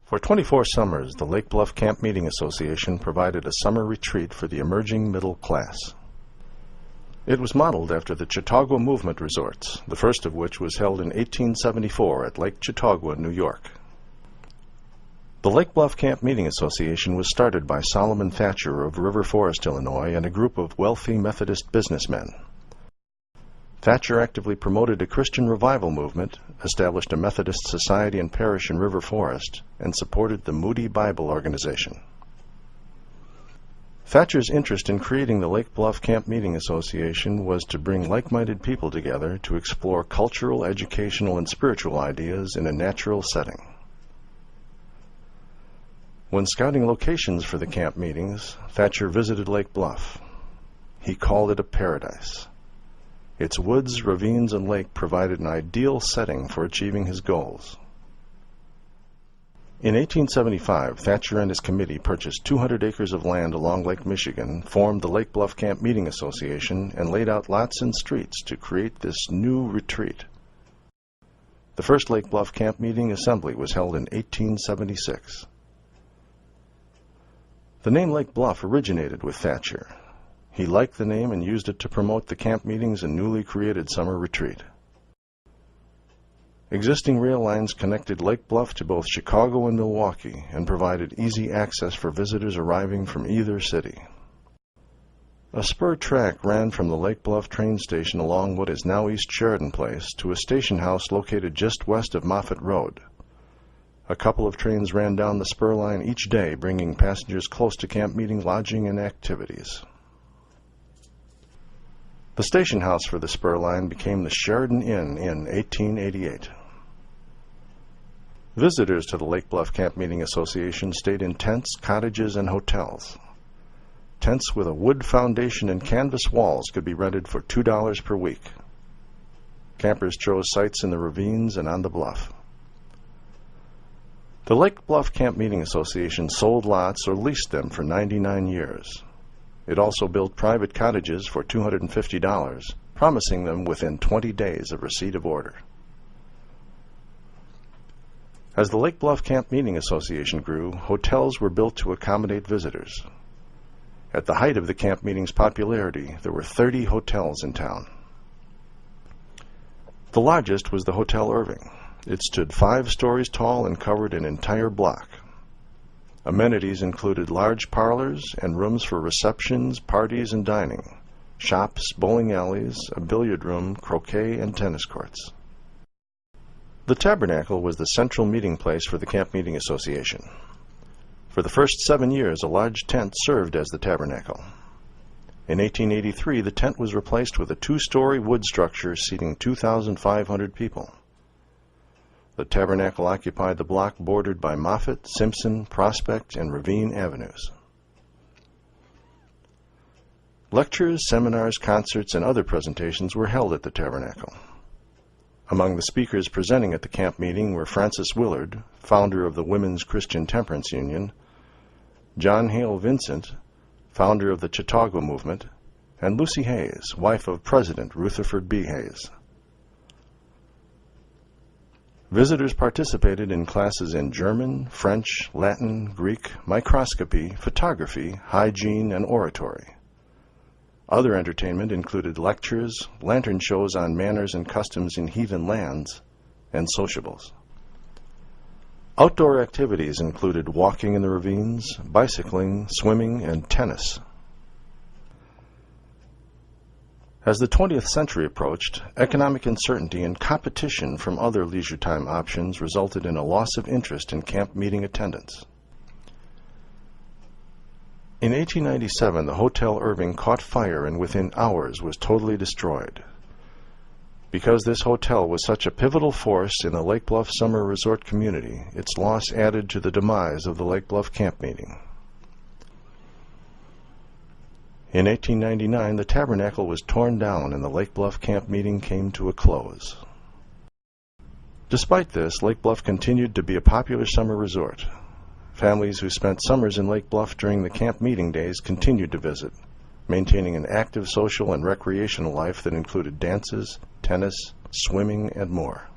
For 24 summers, the Lake Bluff Camp Meeting Association provided a summer retreat for the emerging middle class. It was modeled after the Chautauqua Movement resorts, the first of which was held in 1874 at Lake Chautauqua, New York. The Lake Bluff Camp Meeting Association was started by Solomon Thatcher of River Forest, Illinois, and a group of wealthy Methodist businessmen. Thatcher actively promoted a Christian revival movement, established a Methodist society and parish in River Forest, and supported the Moody Bible organization. Thatcher's interest in creating the Lake Bluff Camp Meeting Association was to bring like-minded people together to explore cultural, educational, and spiritual ideas in a natural setting. When scouting locations for the camp meetings, Thatcher visited Lake Bluff. He called it a paradise. Its woods, ravines, and lake provided an ideal setting for achieving his goals. In 1875, Thatcher and his committee purchased 200 acres of land along Lake Michigan, formed the Lake Bluff Camp Meeting Association, and laid out lots and streets to create this new retreat. The first Lake Bluff Camp Meeting Assembly was held in 1876. The name Lake Bluff originated with Thatcher. He liked the name and used it to promote the camp meetings and newly created summer retreat. Existing rail lines connected Lake Bluff to both Chicago and Milwaukee and provided easy access for visitors arriving from either city. A spur track ran from the Lake Bluff train station along what is now East Sheridan Place to a station house located just west of Moffett Road. A couple of trains ran down the spur line each day, bringing passengers close to camp meeting lodging and activities. The station house for the spur line became the Sheridan Inn in 1888. Visitors to the Lake Bluff Camp Meeting Association stayed in tents, cottages, and hotels. Tents with a wood foundation and canvas walls could be rented for $2 per week. Campers chose sites in the ravines and on the bluff. The Lake Bluff Camp Meeting Association sold lots or leased them for 99 years. It also built private cottages for $250, promising them within 20 days of receipt of order. As the Lake Bluff Camp Meeting Association grew, hotels were built to accommodate visitors. At the height of the camp meeting's popularity, there were 30 hotels in town. The largest was the Hotel Irving. It stood 5 stories tall and covered an entire block. Amenities included large parlors and rooms for receptions, parties, and dining, shops, bowling alleys, a billiard room, croquet, and tennis courts. The Tabernacle was the central meeting place for the Camp Meeting Association. For the first 7 years, a large tent served as the Tabernacle. In 1883, the tent was replaced with a 2-story wood structure seating 2,500 people. The Tabernacle occupied the block bordered by Moffett, Simpson, Prospect, and Ravine Avenues. Lectures, seminars, concerts, and other presentations were held at the Tabernacle. Among the speakers presenting at the camp meeting were Frances Willard, founder of the Women's Christian Temperance Union, John Hale Vincent, founder of the Chautauqua Movement, and Lucy Hayes, wife of President Rutherford B. Hayes. Visitors participated in classes in German, French, Latin, Greek, microscopy, photography, hygiene, and oratory. Other entertainment included lectures, lantern shows on manners and customs in heathen lands, and sociables. Outdoor activities included walking in the ravines, bicycling, swimming, and tennis. As the 20th century approached, economic uncertainty and competition from other leisure time options resulted in a loss of interest in camp meeting attendance. In 1897, the Hotel Irving caught fire and within hours was totally destroyed. Because this hotel was such a pivotal force in the Lake Bluff summer resort community, its loss added to the demise of the Lake Bluff Camp Meeting. In 1899, the Tabernacle was torn down and the Lake Bluff Camp Meeting came to a close. Despite this, Lake Bluff continued to be a popular summer resort. Families who spent summers in Lake Bluff during the camp meeting days continued to visit, maintaining an active social and recreational life that included dances, tennis, swimming, and more.